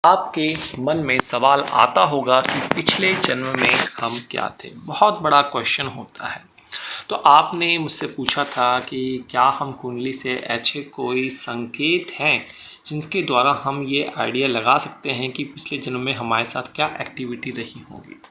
आपके मन में सवाल आता होगा कि पिछले जन्म में हम क्या थे। बहुत बड़ा क्वेश्चन होता है। तो आपने मुझसे पूछा था कि क्या हम कुंडली से ऐसे कोई संकेत हैं जिनके द्वारा हम ये आइडिया लगा सकते हैं कि पिछले जन्म में हमारे साथ क्या एक्टिविटी रही होगी।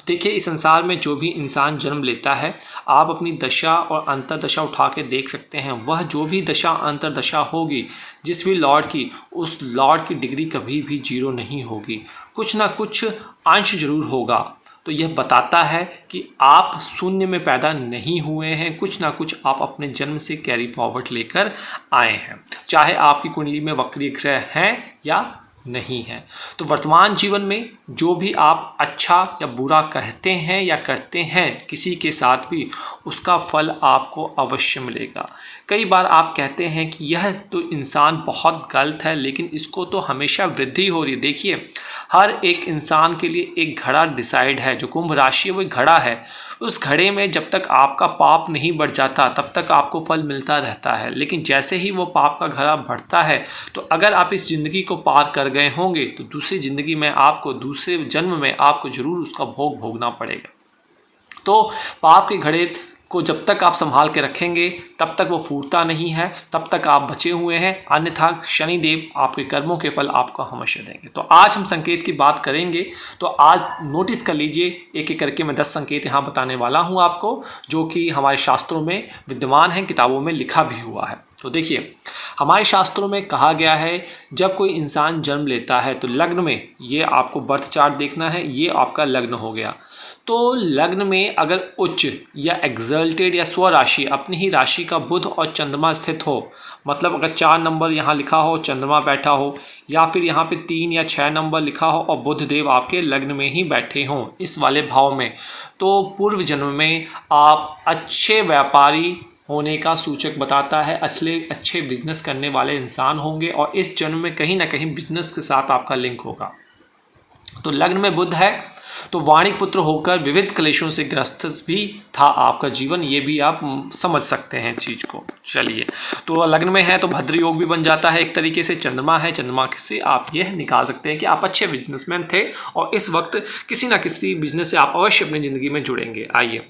देखिए, इस संसार में जो भी इंसान जन्म लेता है, आप अपनी दशा और अंतरदशा उठा के देख सकते हैं। वह जो भी दशा अंतरदशा होगी जिस भी लॉर्ड की, उस लॉर्ड की डिग्री कभी भी जीरो नहीं होगी। कुछ ना कुछ अंश जरूर होगा। तो यह बताता है कि आप शून्य में पैदा नहीं हुए हैं, कुछ ना कुछ आप अपने जन्म से कैरी फॉरवर्ड लेकर आए हैं, चाहे आपकी कुंडली में वक्री ग्रह हैं या नहीं है। तो वर्तमान जीवन में जो भी आप अच्छा या बुरा कहते हैं या करते हैं किसी के साथ भी, उसका फल आपको अवश्य मिलेगा। कई बार आप कहते हैं कि यह तो इंसान बहुत गलत है, लेकिन इसको तो हमेशा वृद्धि हो रही है। देखिए, हर एक इंसान के लिए एक घड़ा डिसाइड है। जो कुंभ राशि है वो घड़ा है। उस घड़े में जब तक आपका पाप नहीं बढ़ जाता तब तक आपको फल मिलता रहता है, लेकिन जैसे ही वो पाप का घड़ा बढ़ता है, तो अगर आप इस ज़िंदगी को पार कर गए होंगे तो दूसरी ज़िंदगी में आपको, दूसरे जन्म में आपको ज़रूर उसका भोग भोगना पड़ेगा। तो पाप के घड़े को जब तक आप संभाल के रखेंगे तब तक वो फूटता नहीं है, तब तक आप बचे हुए हैं। अन्यथा शनिदेव आपके कर्मों के फल आपको हमेशा देंगे। तो आज हम संकेत की बात करेंगे। तो आज नोटिस कर लीजिए, एक एक करके मैं 10 संकेत यहाँ बताने वाला हूँ आपको, जो कि हमारे शास्त्रों में विद्यमान हैं, किताबों में लिखा भी हुआ है। तो देखिए, हमारे शास्त्रों में कहा गया है, जब कोई इंसान जन्म लेता है तो लग्न में, ये आपको बर्थ चार्ट देखना है, ये आपका लग्न हो गया। तो लग्न में अगर उच्च या एग्जल्टेड या स्वराशि, अपनी ही राशि का बुध और चंद्रमा स्थित हो, मतलब अगर 4 नंबर यहाँ लिखा हो, चंद्रमा बैठा हो, या फिर यहाँ पे 3 या 6 नंबर लिखा हो और बुध देव आपके लग्न में ही बैठे हों इस वाले भाव में, तो पूर्व जन्म में आप अच्छे व्यापारी होने का सूचक बताता है। अच्छे बिजनेस करने वाले इंसान होंगे और इस जन्म में कहीं ना कहीं बिजनेस के साथ आपका लिंक होगा। तो लग्न में बुध है तो वाणिक पुत्र होकर विविध क्लेशों से ग्रस्त भी था आपका जीवन, ये भी आप समझ सकते हैं चीज़ को। चलिए, तो लग्न में है तो भद्र योग भी बन जाता है एक तरीके से। चंद्रमा है, चंद्रमा से आप यह निकाल सकते हैं कि आप अच्छे बिजनेसमैन थे और इस वक्त किसी ना किसी बिजनेस से आप अवश्य अपनी ज़िंदगी में जुड़ेंगे। आइए,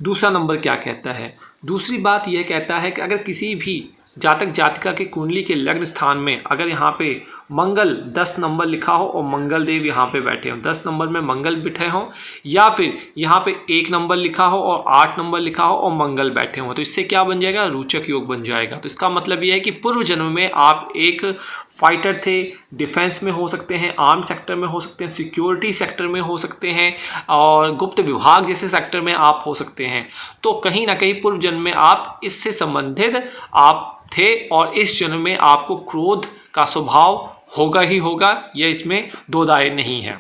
दूसरा नंबर क्या कहता है। दूसरी बात यह कहता है कि अगर किसी भी जातक जातिका के कुंडली के लग्न स्थान में अगर यहाँ पे मंगल 10 नंबर लिखा हो और मंगल देव यहाँ पे बैठे हों, 10 नंबर में मंगल बैठे हों, या फिर यहाँ पे 1 नंबर लिखा हो और 8 नंबर लिखा हो और मंगल बैठे हों, तो इससे क्या बन जाएगा, रोचक योग बन जाएगा। तो इसका मतलब ये है कि पूर्व जन्म में आप एक फाइटर थे, डिफेंस में हो सकते हैं, आर्म सेक्टर में हो सकते हैं, सिक्योरिटी सेक्टर में हो सकते हैं, और गुप्त विभाग जैसे सेक्टर में आप हो सकते हैं। तो कहीं ना कहीं पूर्व जन्म में आप इससे संबंधित आप थे और इस जन्म में आपको क्रोध का स्वभाव होगा ही होगा, यह इसमें दो दाय नहीं है।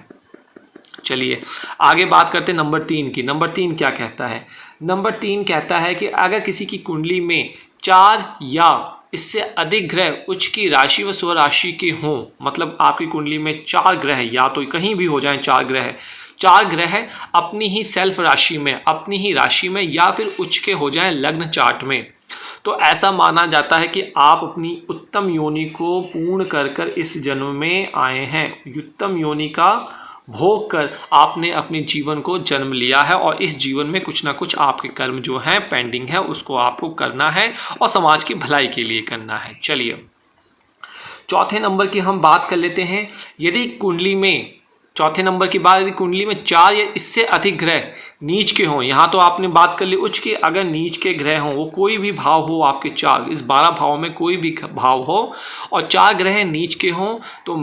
चलिए आगे बात करते हैं नंबर 3 की। नंबर 3 क्या कहता है। नंबर 3 कहता है कि अगर किसी की कुंडली में 4 या इससे अधिक ग्रह उच्च की राशि व स्वराशि के हों, मतलब आपकी कुंडली में 4 ग्रह, या तो कहीं भी हो जाएं 4 ग्रह अपनी ही सेल्फ राशि में, अपनी ही राशि में, या फिर उच्च के हो जाएं लग्न चार्ट में, तो ऐसा माना जाता है कि आप अपनी उत्तम योनि को पूर्ण कर इस जन्म में आए हैं। उत्तम योनि का भोग कर आपने अपने जीवन को जन्म लिया है और इस जीवन में कुछ ना कुछ आपके कर्म जो हैं पेंडिंग है, उसको आपको करना है और समाज की भलाई के लिए करना है। चलिए, चौथे नंबर की हम बात कर लेते हैं। यदि कुंडली में, चौथे नंबर की बात, यदि कुंडली में 4 या इससे अधिक ग्रह नीच के हों, यहाँ तो आपने बात कर ली उच्च की, अगर नीच के ग्रह हों, वो कोई भी भाव हो आपके 4, इस 12 भाव में कोई भी भाव हो और 4 ग्रह नीच के हों, तो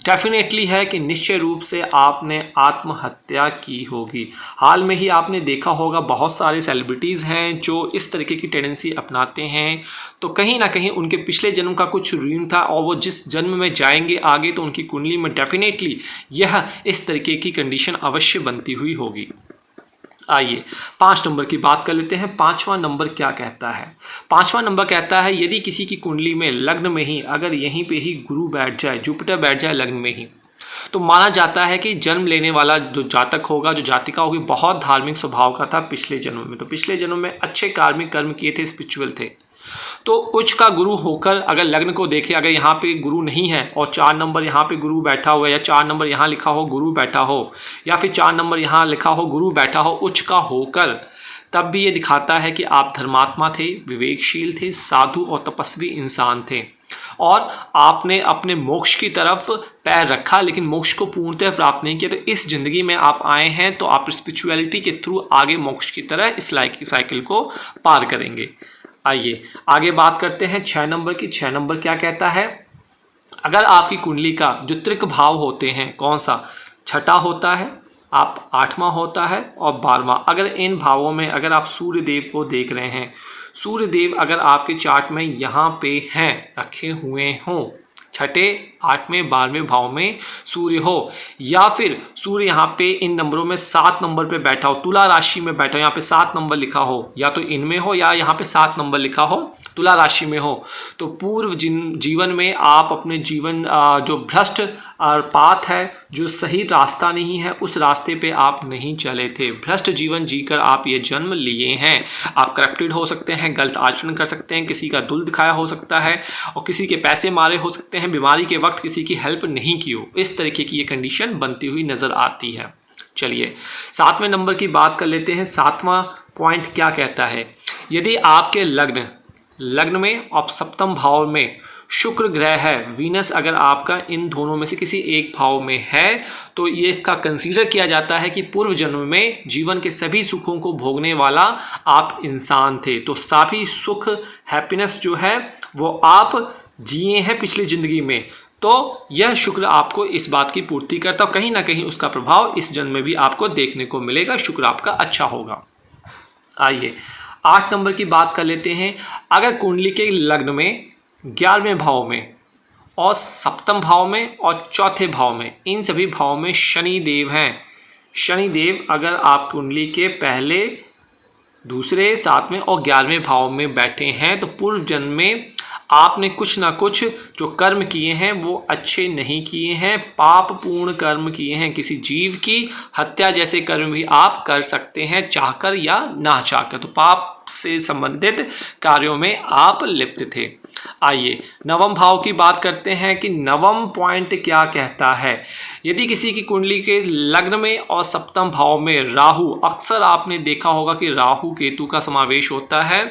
डेफिनेटली है कि निश्चय रूप से आपने आत्महत्या की होगी। हाल में ही आपने देखा होगा बहुत सारे सेलिब्रिटीज़ हैं जो इस तरीके की टेंडेंसी अपनाते हैं, तो कहीं ना कहीं उनके पिछले जन्म का कुछ ऋण था और वो जिस जन्म में जाएंगे आगे तो उनकी कुंडली में डेफिनेटली यह इस तरीके की कंडीशन अवश्य बनती हुई होगी। आइए 5 नंबर की बात कर लेते हैं। 5वां नंबर क्या कहता है। 5वां नंबर कहता है, यदि किसी की कुंडली में लग्न में ही अगर यहीं पे ही गुरु बैठ जाए, जुपिटर बैठ जाए लग्न में ही, तो माना जाता है कि जन्म लेने वाला जो जातक होगा, जो जातिका होगी, बहुत धार्मिक स्वभाव का था पिछले जन्म में। तो पिछले जन्म में अच्छे कार्मिक कर्म किए थे, स्पिरिचुअल थे। तो उच्च का गुरु होकर अगर लग्न को देखें, अगर यहाँ पे गुरु नहीं है और 4 नंबर यहाँ पे गुरु बैठा हुआ है, या 4 नंबर यहाँ लिखा हो गुरु बैठा हो, या फिर 4 नंबर यहाँ लिखा हो गुरु बैठा हो उच्च का होकर, तब भी ये दिखाता है कि आप धर्मात्मा थे, विवेकशील थे, साधु और तपस्वी इंसान थे और आपने अपने मोक्ष की तरफ पैर रखा, लेकिन मोक्ष को पूर्णतः प्राप्त नहीं किया। तो इस ज़िंदगी में आप आए हैं तो आप स्पिरिचुअलिटी के थ्रू आगे मोक्ष की तरह इस साइकिल को पार करेंगे। आइए आगे बात करते हैं 6 नंबर की। 6 नंबर क्या कहता है? अगर आपकी कुंडली का जो त्रिक भाव होते हैं, कौन सा? छठा होता है, आप 8वां होता है और 12वां। अगर इन भावों में अगर आप सूर्य देव को देख रहे हैं, सूर्य देव अगर आपके चार्ट में यहाँ पे हैं, रखे हुए हों, छठे, 8वें, 12वें भाव में सूर्य हो, या फिर सूर्य यहाँ पे इन नंबरों में 7 नंबर पे बैठा हो, तुला राशि में बैठा हो, यहाँ पे 7 नंबर लिखा हो, या तो इनमें हो या यहाँ पे 7 नंबर लिखा हो, तुला राशि में हो, तो पूर्व जीवन में आप अपने जीवन जो भ्रष्ट पाथ है, जो सही रास्ता नहीं है, उस रास्ते पे आप नहीं चले थे। भ्रष्ट जीवन जीकर आप ये जन्म लिए हैं। आप करप्टेड हो सकते हैं, गलत आचरण कर सकते हैं, किसी का दुल दिखाया हो सकता है और किसी के पैसे मारे हो सकते हैं, बीमारी के वक्त किसी की हेल्प नहीं की हो, इस तरीके की ये कंडीशन बनती हुई नज़र आती है। चलिए 7वें नंबर की बात कर लेते हैं। 7वां पॉइंट क्या कहता है? यदि आपके लग्न में और 7वें भाव में शुक्र ग्रह है, वीनस अगर आपका इन दोनों में से किसी एक भाव में है, तो ये इसका कंसीडर किया जाता है कि पूर्व जन्म में जीवन के सभी सुखों को भोगने वाला आप इंसान थे। तो सभी सुख, हैप्पीनेस जो है वो आप जिए हैं पिछली ज़िंदगी में, तो यह शुक्र आपको इस बात की पूर्ति करता है। कहीं ना कहीं उसका प्रभाव इस जन्म में भी आपको देखने को मिलेगा, शुक्र आपका अच्छा होगा। आइए 8 नंबर की बात कर लेते हैं। अगर कुंडली के लग्न में 11वें भाव में और 7वें भाव में और 4थे भाव में, इन सभी भाव में शनि देव हैं, शनि देव अगर आप कुंडली के पहले, दूसरे, 7वें और 11वें भाव में बैठे हैं, तो पूर्व जन्म में आपने कुछ ना कुछ जो कर्म किए हैं वो अच्छे नहीं किए हैं, पाप पूर्ण कर्म किए हैं। किसी जीव की हत्या जैसे कर्म भी आप कर सकते हैं, चाहकर या ना चाहकर। तो पाप से संबंधित कार्यों में आप लिप्त थे। आइए 9वें भाव की बात करते हैं कि 9वां पॉइंट क्या कहता है। यदि किसी की कुंडली के लग्न में और 7वें भाव में राहु, अक्सर आपने देखा होगा कि राहु केतु का समावेश होता है,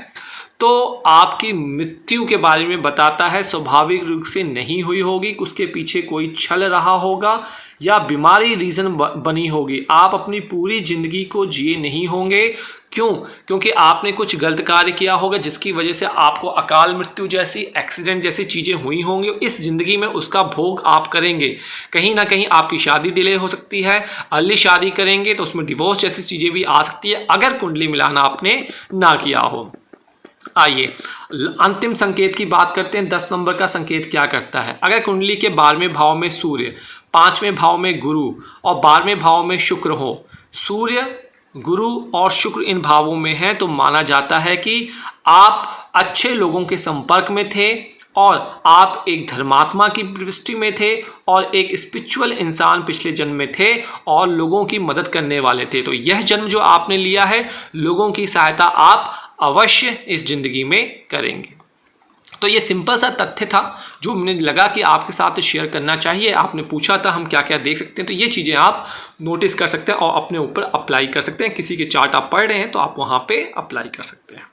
तो आपकी मृत्यु के बारे में बताता है। स्वाभाविक रूप से नहीं हुई होगी, उसके पीछे कोई छल रहा होगा या बीमारी रीज़न बनी होगी। आप अपनी पूरी ज़िंदगी को जिए नहीं होंगे। क्यों? क्योंकि आपने कुछ गलत कार्य किया होगा जिसकी वजह से आपको अकाल मृत्यु जैसी, एक्सीडेंट जैसी चीज़ें हुई होंगी। इस ज़िंदगी में उसका भोग आप करेंगे। कहीं ना कहीं आपकी शादी डिले हो सकती है, अर्ली शादी करेंगे तो उसमें डिवोर्स जैसी चीज़ें भी आ सकती है अगर कुंडली मिलाना आपने ना किया हो। आइए अंतिम संकेत की बात करते हैं। 10 नंबर का संकेत क्या करता है? अगर कुंडली के 12वें भाव में सूर्य, 5वें भाव में गुरु और 12वें भाव में शुक्र हो, सूर्य, गुरु और शुक्र इन भावों में है, तो माना जाता है कि आप अच्छे लोगों के संपर्क में थे और आप एक धर्मात्मा की दृष्टि में थे और एक स्पिरिचुअल इंसान पिछले जन्म में थे और लोगों की मदद करने वाले थे। तो यह जन्म जो आपने लिया है, लोगों की सहायता आप अवश्य इस ज़िंदगी में करेंगे। तो ये सिंपल सा तथ्य था जो मुझे लगा कि आपके साथ शेयर करना चाहिए। आपने पूछा था हम क्या क्या देख सकते हैं, तो ये चीज़ें आप नोटिस कर सकते हैं और अपने ऊपर अप्लाई कर सकते हैं। किसी के चार्ट आप पढ़ रहे हैं तो आप वहाँ पे अप्लाई कर सकते हैं।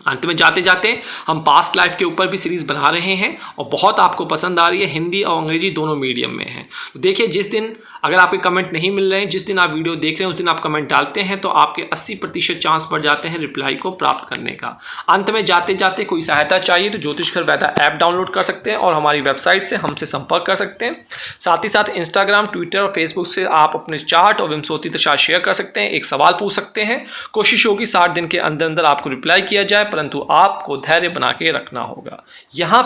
अंत में जाते जाते हम पास्ट लाइफ के ऊपर भी सीरीज़ बना रहे हैं और बहुत आपको पसंद आ रही है। हिंदी और अंग्रेजी दोनों मीडियम में है। तो देखिए, जिस दिन अगर आपके कमेंट नहीं मिल रहे हैं, जिस दिन आप वीडियो देख रहे हैं उस दिन आप कमेंट डालते हैं तो आपके 80% चांस बढ़ जाते हैं रिप्लाई को प्राप्त करने का। अंत में जाते जाते कोई सहायता चाहिए तो ज्योतिष घर वैदा ऐप डाउनलोड कर सकते हैं और हमारी वेबसाइट से हमसे संपर्क कर सकते हैं। साथ ही साथ इंस्टाग्राम, ट्विटर और फेसबुक से आप अपने चार्ट और विमसोती दशा शेयर कर सकते हैं, एक सवाल पूछ सकते हैं। कोशिश होगी 60 दिन के अंदर अंदर आपको रिप्लाई किया जाए, परंतु आपको धैर्य बना के रखना होगा। यहाँ